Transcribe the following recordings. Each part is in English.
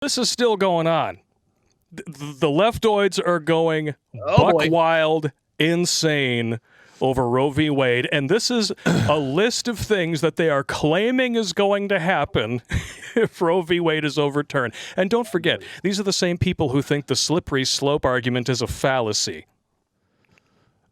This is still going on. The leftoids are going buck wild, insane over Roe v. Wade, and this is a list of things that they are claiming is going to happen if Roe v. Wade is overturned. And don't forget, these are the same people who think the slippery slope argument is a fallacy.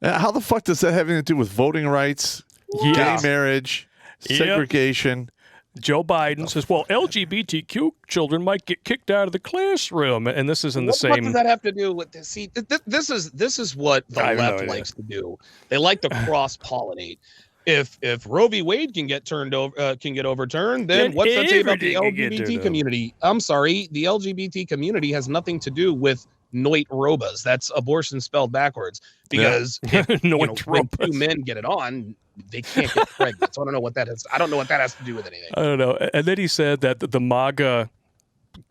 How the fuck does that have anything to do with voting rights, gay marriage, segregation? Joe Biden says, well, LGBTQ children might get kicked out of the classroom, and this is in the same... What does that have to do with this? See, this is what the left likes to do. They like to cross-pollinate. If Roe v. Wade can get overturned, then what's that say about the LGBT community? I'm sorry, the LGBT community has nothing to do with noit robas. That's abortion spelled backwards. Because if, when two men get it on, they can't get pregnant. So I don't know what that is. I don't know what that has to do with anything. I don't know. And then he said that the MAGA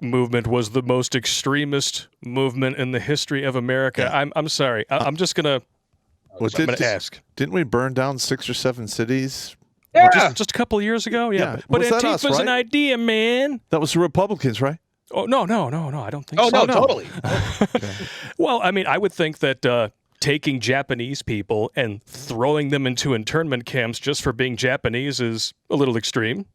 movement was the most extremist movement in the history of America. Yeah. I'm sorry. I'm just gonna. I'm gonna ask. Didn't we burn down 6 or 7 cities? Yeah, just a couple of years ago. Yeah. But Antifa's an idea, man. That was the Republicans, right? Oh no! I don't think so. Oh no, totally. Well, I mean, I would think that. Taking Japanese people and throwing them into internment camps just for being Japanese is a little extreme,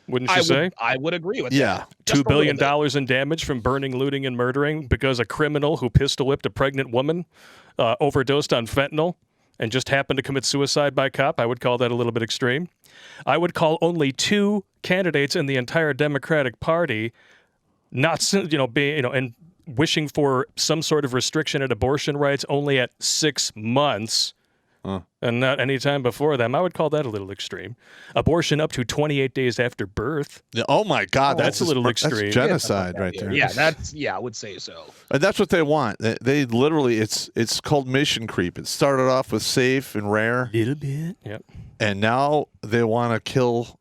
wouldn't you say? I would agree with that. $2 billion in damage from burning, looting, and murdering because a criminal who pistol whipped a pregnant woman overdosed on fentanyl and just happened to commit suicide by cop. I would call that a little bit extreme. I would call only 2 candidates in the entire Democratic Party and wishing for some sort of restriction at abortion rights only at 6 months and not any time before them. I would call that a little extreme. Abortion up to 28 days after birth. Oh my God, that's a little extreme. That's genocide right there. Yeah, I would say so. And that's what they want. They literally, it's called mission creep. It started off with safe and rare. Little bit. Yep. And now they want to kill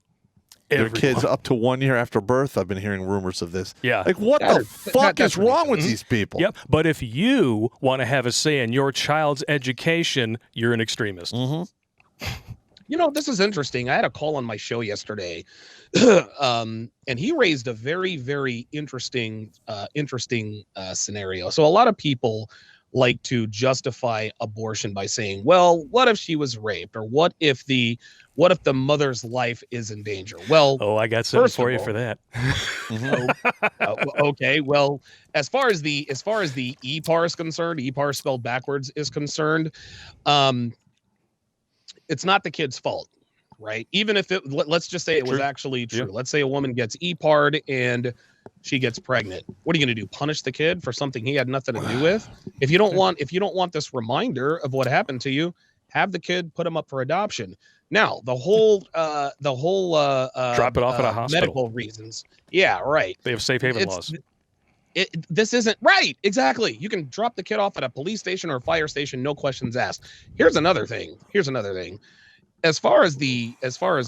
their kids up to 1 year after birth. I've been hearing rumors of this. Yeah. Like, what the fuck is wrong with these people? Yep. But if you want to have a say in your child's education, you're an extremist. Mm-hmm. This is interesting. I had a call on my show yesterday, and he raised a very, very interesting scenario. So a lot of people like to justify abortion by saying, well, what if she was raped? Or what if the mother's life is in danger? Well, I got something for you for that. Okay. Well, as far as the EPAR is concerned, EPAR spelled backwards is concerned, it's not the kid's fault, right? Even if let's just say it was actually true. Yeah. Let's say a woman gets EPAR'd and she gets pregnant. What are you going to do? Punish the kid for something he had nothing to do with? If you don't want this reminder of what happened to you, have the kid put him up for adoption. Now, the whole drop it off at a hospital. Medical reasons. Yeah, right. They have safe haven laws. This isn't right. Exactly. You can drop the kid off at a police station or a fire station, no questions asked. Here's another thing. As far as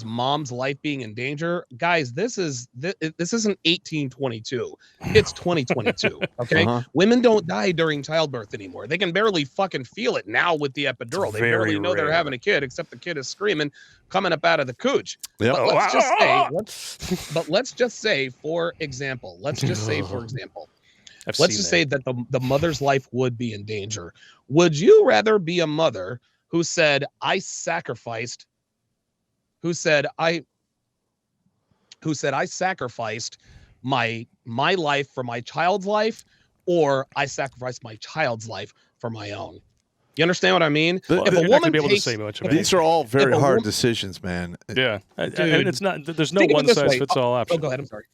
mom's life being in danger, guys, this isn't 1822. It's 2022. Okay. Women don't die during childbirth anymore. They can barely fucking feel it now with the epidural. They barely know they're having a kid, except the kid is screaming, coming up out of the cooch. Yep. But let's just say, for example, let's just say that the mother's life would be in danger. Would you rather be a mother who said, I sacrificed my life for my child's life, or I sacrificed my child's life for my own? You understand what I mean? If a woman takes, these are all very hard decisions, man. Yeah. Dude, I mean, it's not, there's no one size fits all option. Go ahead. I'm sorry.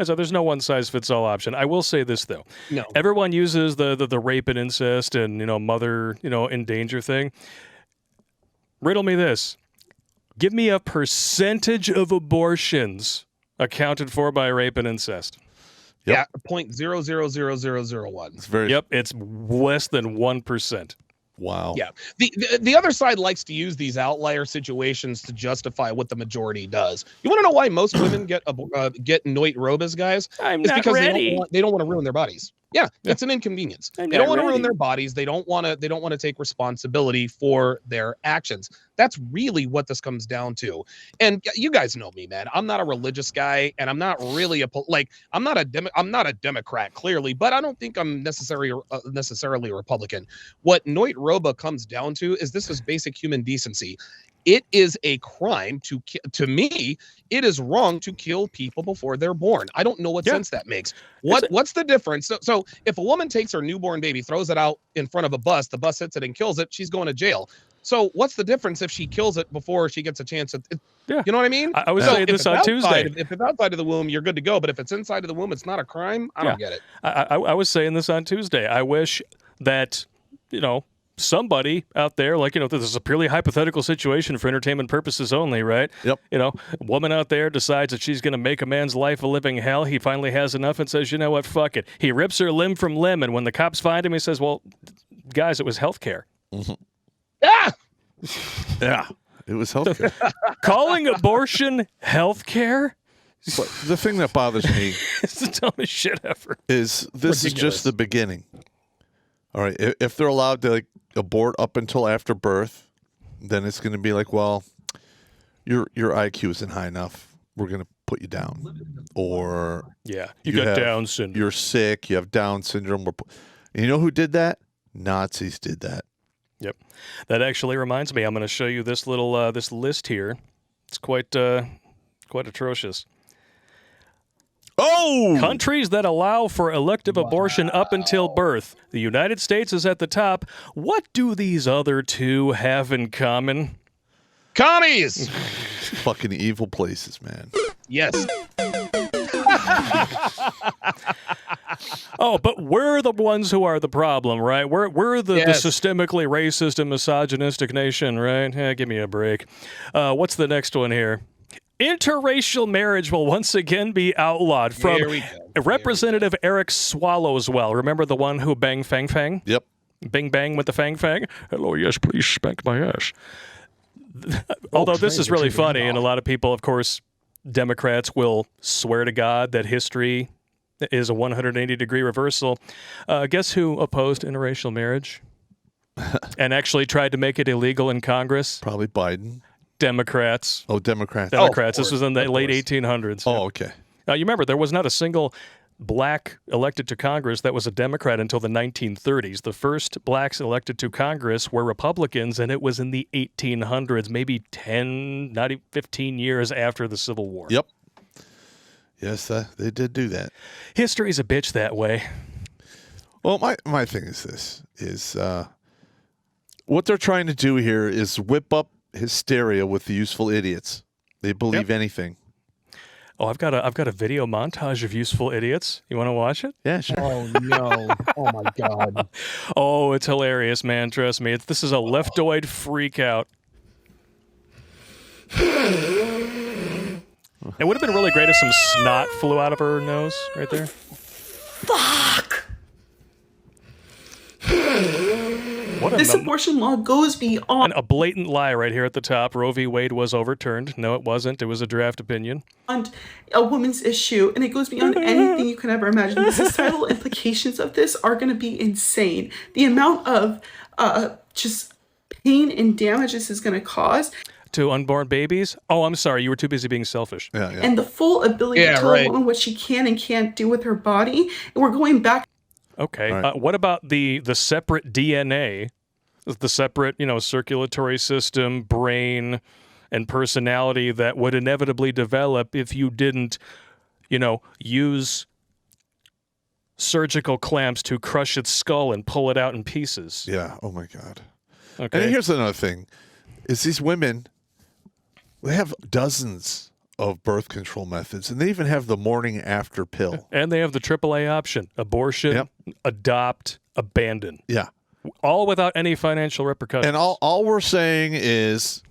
So there's no one size fits all option. I will say this though. No. Everyone uses the rape and incest and, mother, in danger thing. Riddle me this. Give me a percentage of abortions accounted for by rape and incest. Yep. Yeah, 0.000001. It's very. Yep, it's less than 1%. Wow. Yeah. The other side likes to use these outlier situations to justify what the majority does. You want to know why most women get noit robas, guys? It's because they don't want to ruin their bodies. Yeah, it's an inconvenience. They don't want to ruin their bodies. They don't want to take responsibility for their actions. That's really what this comes down to. And you guys know me, man. I'm not a religious guy, and I'm not really I'm not a Democrat, clearly, but I don't think I'm necessarily a Republican. What Noit Roba comes down to is this is basic human decency. It is a crime to me, it is wrong to kill people before they're born. I don't know what sense that makes. What's the difference? So if a woman takes her newborn baby, throws it out in front of a bus, the bus hits it and kills it, she's going to jail. So what's the difference if she kills it before she gets a chance at it? You know what I mean? I was saying this on Tuesday. If it's outside of the womb, you're good to go. But if it's inside of the womb, it's not a crime. I don't get it. I was saying this on Tuesday. I wish that, somebody out there, this is a purely hypothetical situation for entertainment purposes only, right? Yep. A woman out there decides that she's going to make a man's life a living hell. He finally has enough and says, you know what, fuck it. He rips her limb from limb, and when the cops find him, he says, well, guys, it was healthcare. Mm-hmm. Ah! Yeah, it was healthcare. Calling abortion healthcare? But the thing that bothers me it's the dumbest shit ever. Is this is just the beginning. All right, if they're allowed to abort up until after birth, then it's going to be like, well, your IQ isn't high enough. We're going to put you down. Or you got Down syndrome. You're sick. You have Down syndrome. You know who did that? Nazis did that. Yep. That actually reminds me. I'm going to show you this little this list here. It's quite atrocious. Oh! Countries that allow for elective abortion up until birth. The United States is at the top. What do these other two have in common? Commies! Fucking evil places, man. Yes. Oh, but we're the ones who are the problem, right? We're the systemically racist and misogynistic nation, right? Give me a break. What's the next one here? Interracial marriage will once again be outlawed from Representative Eric Swallowswell. Remember the one who banged Fang Fang? Yep. Bing bang with the Fang Fang. Hello, yes, please spank my ass. Although this is really funny, and a lot of people, of course, Democrats will swear to God that history is a 180-degree reversal. Guess who opposed interracial marriage and actually tried to make it illegal in Congress? Probably Biden. Democrats. Oh, Democrats. Democrats. This was in the late 1800s. Oh, okay. Now, you remember, there was not a single black elected to Congress that was a Democrat until the 1930s. The first blacks elected to Congress were Republicans, and it was in the 1800s, maybe 10, not even 15 years after the Civil War. Yep. Yes, they did do that. History's a bitch that way. Well, my thing is this, what they're trying to do here is whip up hysteria with the useful idiots. They believe anything. Oh, I've got a video montage of useful idiots. You want to watch it? Yeah, sure. Oh no! Oh my God! Oh, it's hilarious, man. Trust me. This is a leftoid freak out. It would have been really great if some snot flew out of her nose right there. Fuck! This abortion law goes beyond a blatant lie right here at the top. Roe v. Wade was overturned. No, it wasn't. It was a draft opinion. A woman's issue, and it goes beyond anything you can ever imagine. The societal implications of this are going to be insane. The amount of just pain and damage this is going to cause. To unborn babies? Oh, I'm sorry. You were too busy being selfish. Yeah. And the full ability to tell a woman what she can and can't do with her body. And we're going back. Okay. Right. What about the separate DNA, the separate, circulatory system, brain, and personality that would inevitably develop if you didn't, use surgical clamps to crush its skull and pull it out in pieces? Yeah. Oh, my God. Okay. And here's another thing, is these women, they have dozens of birth control methods, and they even have the morning after pill. And they have the AAA option: abortion, adopt, abandon. Yeah. All without any financial repercussions. And all we're saying is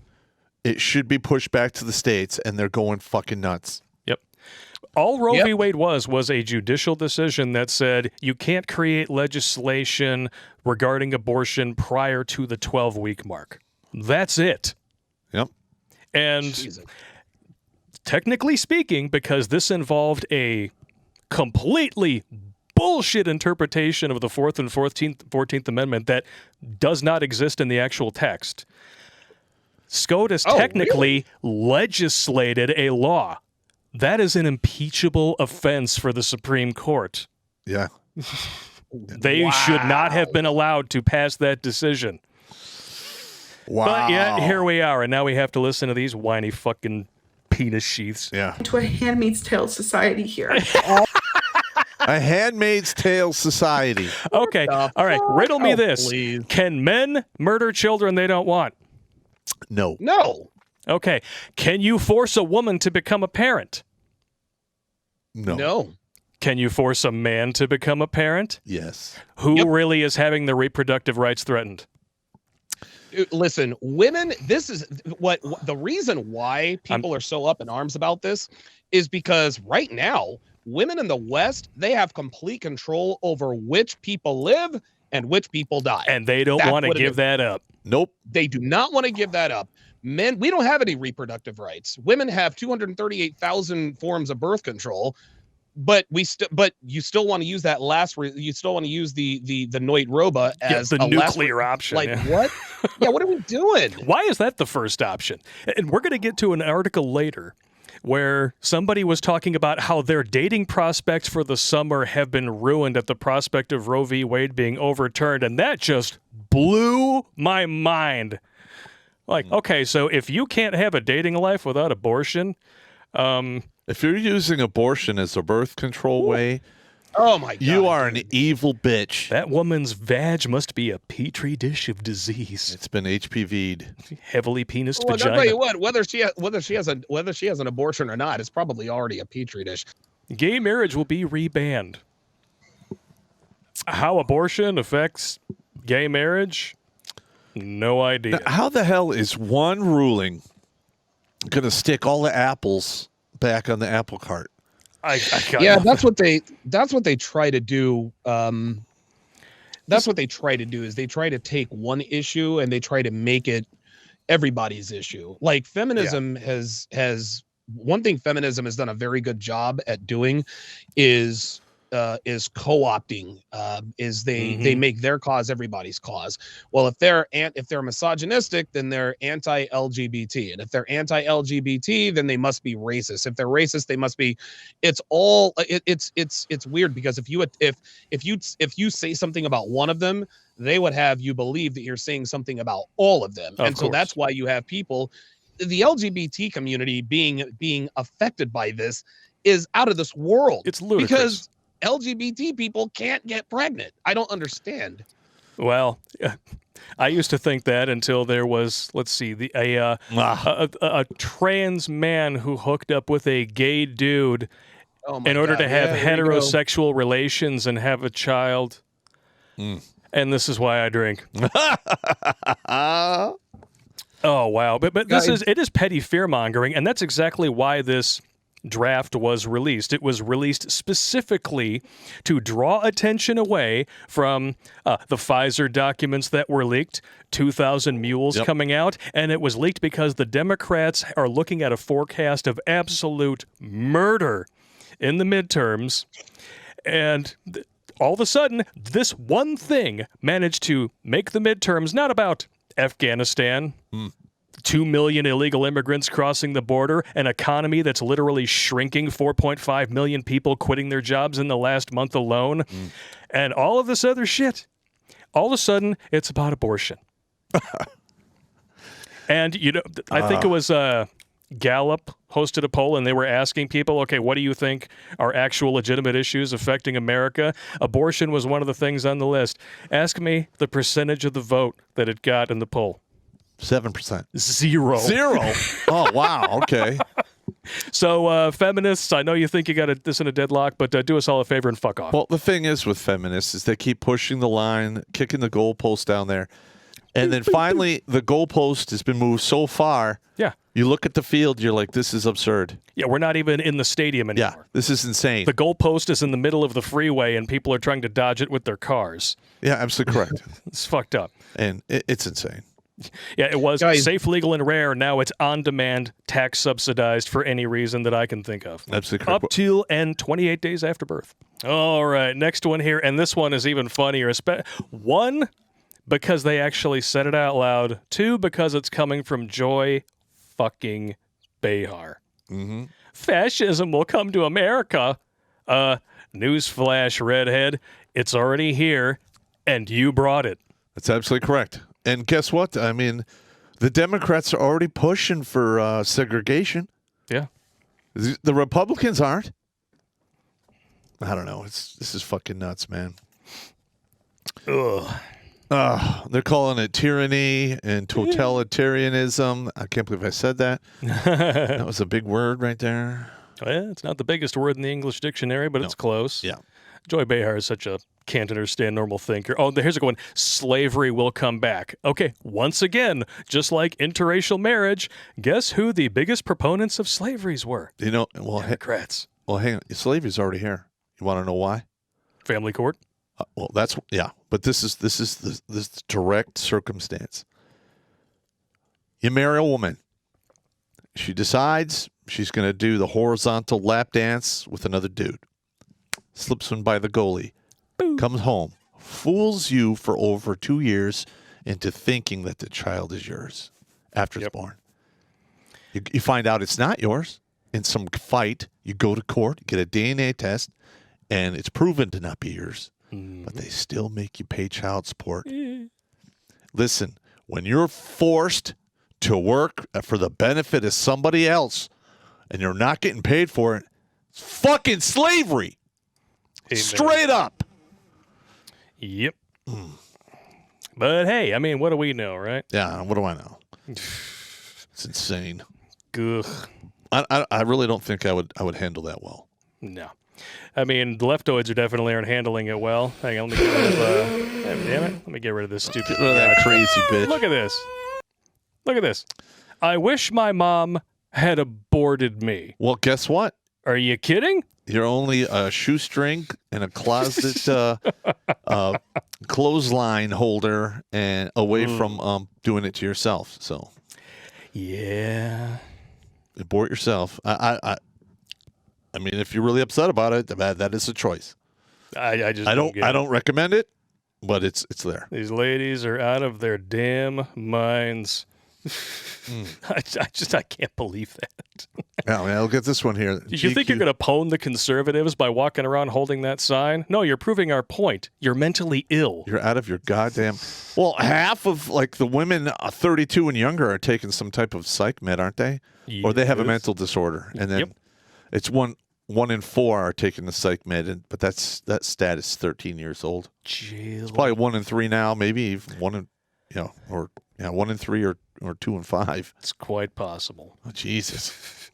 it should be pushed back to the states, and they're going fucking nuts. Yep. All Roe v. Wade was a judicial decision that said you can't create legislation regarding abortion prior to the 12-week mark. That's it. Yep. And technically speaking, because this involved a completely bullshit interpretation of the 4th and 14th Amendment that does not exist in the actual text. SCOTUS technically legislated a law. That is an impeachable offense for the Supreme Court. Yeah. They should not have been allowed to pass that decision. Wow. But yet, here we are, and now we have to listen to these whiny fucking penis sheaths. Yeah. To a Handmaid's Tale society here. A Handmaid's Tale society. Okay, all right, riddle me this. Please. Can men murder children they don't want? No. No. Okay, can you force a woman to become a parent? No. No. Can you force a man to become a parent? Yes. Who really is having their reproductive rights threatened? Listen, women, this is what the reason why people are so up in arms about this is because right now, women in the West, they have complete control over which people live and which people die. And they don't want to give that up. Nope. They do not want to give that up. Men, we don't have any reproductive rights. Women have 238,000 forms of birth control. But you still want to use that you still want to use the Noit Roba as the nuclear option. Like what? Yeah, what are we doing? Why is that the first option? And we're going to get to an article later where somebody was talking about how their dating prospects for the summer have been ruined at the prospect of Roe v. Wade being overturned, and that just blew my mind. Like, okay, so if you can't have a dating life without abortion, if you're using abortion as a birth control way, oh my God, you are an evil bitch. That woman's vag must be a petri dish of disease. It's been HPV'd. Heavily penised Well, vagina. I'll tell you what, whether she has an abortion or not, it's probably already a petri dish. Gay marriage will be rebanned. How abortion affects gay marriage? No idea. Now, how the hell is one ruling going to stick all the apples back on the apple cart? That's what they try to do. That's what they try to do is they try to take one issue and they try to make it everybody's issue. Like feminism has one thing feminism has done a very good job at doing is co-opting, they make their cause everybody's cause. Well, if they're misogynistic, then they're anti-LGBT, and if they're anti-LGBT, then they must be racist. If they're racist, they must be. It's weird because if you say something about one of them, they would have you believe that you're saying something about all of them, and so that's why you have people. The LGBT community being affected by this is out of this world. It's ludicrous because LGBT people can't get pregnant. I don't understand. Well, I used to think that until there was, a trans man who hooked up with a gay dude in order to have heterosexual relations and have a child. And this is why I drink. Oh, wow. But it is petty fear-mongering, and that's exactly why this draft was released. It was released specifically to draw attention away from the Pfizer documents that were leaked, 2,000 mules coming out, and it was leaked because the Democrats are looking at a forecast of absolute murder in the midterms, and all of a sudden, this one thing managed to make the midterms not about Afghanistan, 2 million illegal immigrants crossing the border, an economy that's literally shrinking, 4.5 million people quitting their jobs in the last month alone, and all of this other shit. All of a sudden, it's about abortion. And, I think it was Gallup hosted a poll, and they were asking people, okay, what do you think are actual legitimate issues affecting America? Abortion was one of the things on the list. Ask me the percentage of the vote that it got in the poll. 7%. Zero. Oh, wow. Okay. So, feminists, I know you think you got this in a deadlock, but do us all a favor and fuck off. Well, the thing is with feminists is they keep pushing the line, kicking the goalpost down there. And then finally, the goalpost has been moved so far. Yeah. You look at the field, you're like, this is absurd. Yeah, we're not even in the stadium anymore. Yeah, this is insane. The goalpost is in the middle of the freeway, and people are trying to dodge it with their cars. Yeah, absolutely correct. It's fucked up. And it's insane. Yeah, it was safe, legal, and rare. Now it's on-demand, tax subsidized for any reason that I can think of. Absolutely correct. Up till and 28 days after birth. All right, next one here, and this one is even funnier. One, because they actually said it out loud. Two, because it's coming from Joy fucking Behar. Mm-hmm. Fascism will come to America. Newsflash, redhead. It's already here, and you brought it. That's absolutely correct. And guess what? I mean, the Democrats are already pushing for segregation. Yeah. The Republicans aren't. I don't know. This is fucking nuts, man. Ugh. They're calling it tyranny and totalitarianism. I can't believe I said that. That was a big word right there. Well, it's not the biggest word in the English dictionary, but it's close. Yeah. Joy Behar is such a can't understand normal thinker. Oh, here's a good one. Slavery will come back. Okay, once again, just like interracial marriage, guess who the biggest proponents of slaveries were? You know, well, Democrats. Well, hang on. Slavery's already here. You want to know why? Family court. Well, that's but this is this direct circumstance. You marry a woman. She decides she's going to do the horizontal lap dance with another dude. Slips one by the goalie. Boom. Comes home. Fools you for over 2 years into thinking that the child is yours after it's born. You find out it's not yours. In some fight, you go to court, get a DNA test, and it's proven to not be yours. Mm-hmm. But they still make you pay child support. Listen, when you're forced to work for the benefit of somebody else and you're not getting paid for it, it's fucking slavery. Amen. Straight up. Yep. But hey, I mean, what do we know, right? Yeah, what do I know? It's insane. Ugh. I really don't think I would handle that well. No. I mean, the leftoids are definitely aren't handling it well. Hang on, let me get rid of damn it. Let me get rid of this stupid Get rid of that crazy bitch. Look at this. Look at this. I wish my mom had aborted me. Well, guess what? Are you kidding? You're only a shoestring and a closet clothesline holder and away from doing it to yourself. So, yeah, abort yourself. I mean, if you're really upset about it, that is a choice. I don't recommend it, but it's there. These ladies are out of their damn minds. I can't believe that. Yeah, man, look at this one here. You think you're going to pwn the conservatives by walking around holding that sign? No, you're proving our point. You're mentally ill. You're out of your goddamn... Well, half of like the women 32 and younger are taking some type of psych med, aren't they? Yes. Or they have a mental disorder. And then it's one in 4 are taking the psych med, but that stat is 13 years old. It's probably 1 in 3 now, maybe even 1 in 3 or 2 and 5. It's quite possible. Oh, Jesus.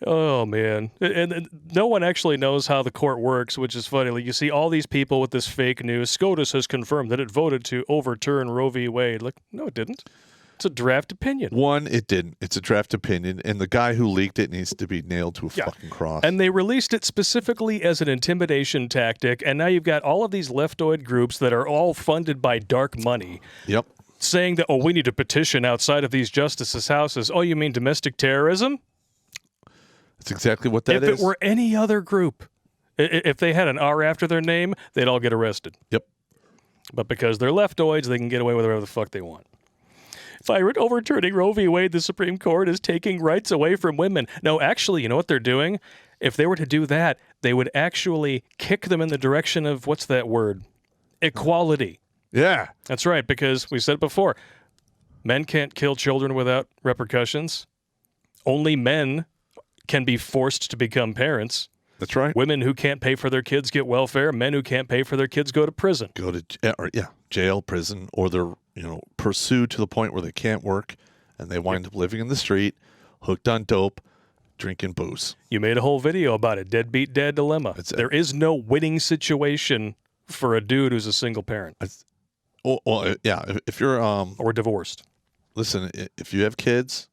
Oh, man. And no one actually knows how the court works, which is funny. Like, you see all these people with this fake news. SCOTUS has confirmed that it voted to overturn Roe v. Wade. Like, no, it didn't. It's a draft opinion. One, it didn't. It's a draft opinion, and the guy who leaked it needs to be nailed to a fucking cross. And they released it specifically as an intimidation tactic, and now you've got all of these leftoid groups that are all funded by dark money. Yep. Saying that, we need to petition outside of these justices' houses. Oh, you mean domestic terrorism? That's exactly what that is. If it were any other group, if they had an R after their name, they'd all get arrested. Yep. But because they're leftoids, they can get away with whatever the fuck they want. By overturning Roe v. Wade, the Supreme Court is taking rights away from women. No, actually, you know what they're doing? If they were to do that, they would actually kick them in the direction of, what's that word? Equality. Yeah. That's right, because we said before, men can't kill children without repercussions. Only men can be forced to become parents. That's right. Women who can't pay for their kids get welfare. Men who can't pay for their kids go to prison. Go to jail, prison, or they're pursued to the point where they can't work and they wind up living in the street, hooked on dope, drinking booze. You made a whole video about it, deadbeat dad dilemma. There is no winning situation for a dude who's a single parent. If you're or divorced. Listen, if you have kids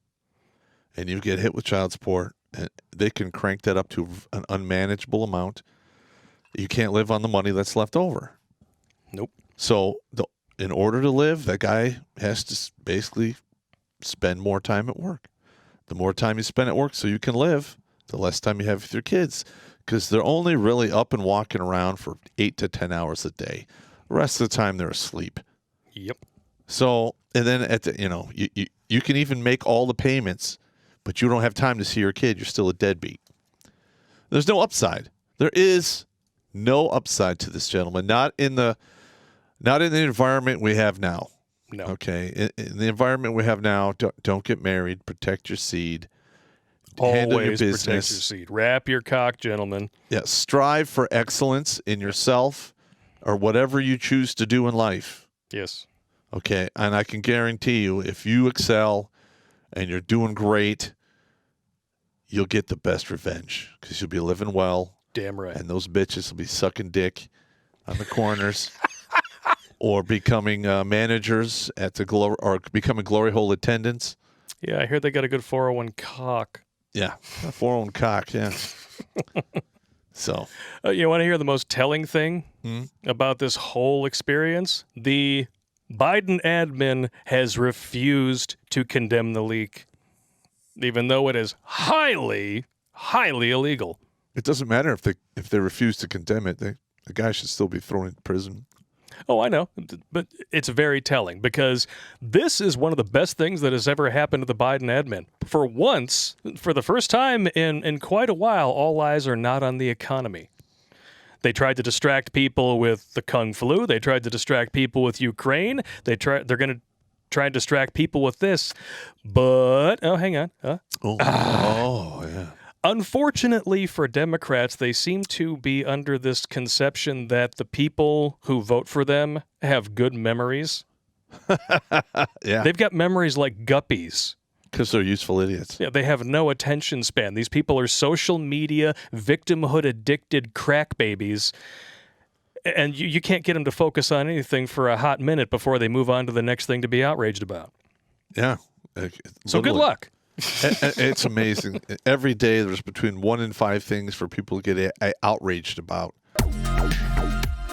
and you get hit with child support, and they can crank that up to an unmanageable amount. You can't live on the money that's left over. Nope. So in order to live, that guy has to basically spend more time at work. The more time you spend at work so you can live, the less time you have with your kids, because they're only really up and walking around for 8 to 10 hours a day. The rest of the time they're asleep. Yep. So, and then at the, you can even make all the payments, but you don't have time to see your kid. You're still a deadbeat. There's no upside. There is no upside to this, gentleman. Not in the environment we have now. No. Okay. In the environment we have now, don't get married. Protect your seed. Handle your business. Protect your seed. Wrap your cock, gentlemen. Yeah. Strive for excellence in yourself or whatever you choose to do in life. Yes. Okay. And I can guarantee you, if you excel and you're doing great, you'll get the best revenge because you'll be living well. Damn right. And those bitches will be sucking dick on the corners or becoming managers at the or becoming glory hole attendants. Yeah, I hear they got a good 401 cock. Yeah, 401 cock, yeah. So. You want to hear the most telling thing about this whole experience? The Biden admin has refused to condemn the leak, even though it is highly, highly illegal. It doesn't matter if they refuse to condemn it. The guy should still be thrown in prison. Oh, I know, but it's very telling because this is one of the best things that has ever happened to the Biden admin. For once, for the first time in quite a while, all eyes are not on the economy. They tried to distract people with the Kung flu. They tried to distract people with Ukraine. They're going to try and distract people with this. But, oh, hang on. Yeah. Unfortunately for Democrats, they seem to be under this conception that the people who vote for them have good memories. Yeah. They've got memories like guppies. Because they're useful idiots. Yeah, they have no attention span. These people are social media, victimhood-addicted crack babies. And you can't get them to focus on anything for a hot minute before they move on to the next thing to be outraged about. Yeah. So good luck. It's amazing. Every day there's between 1 and 5 things for people to get outraged about.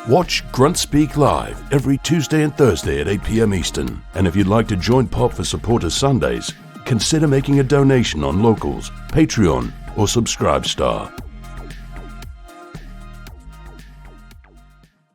Watch Grunt Speak live every Tuesday and Thursday at 8 p.m. Eastern. And if you'd like to join Pop for Supporters Sundays, consider making a donation on Locals, Patreon, or Subscribe Star.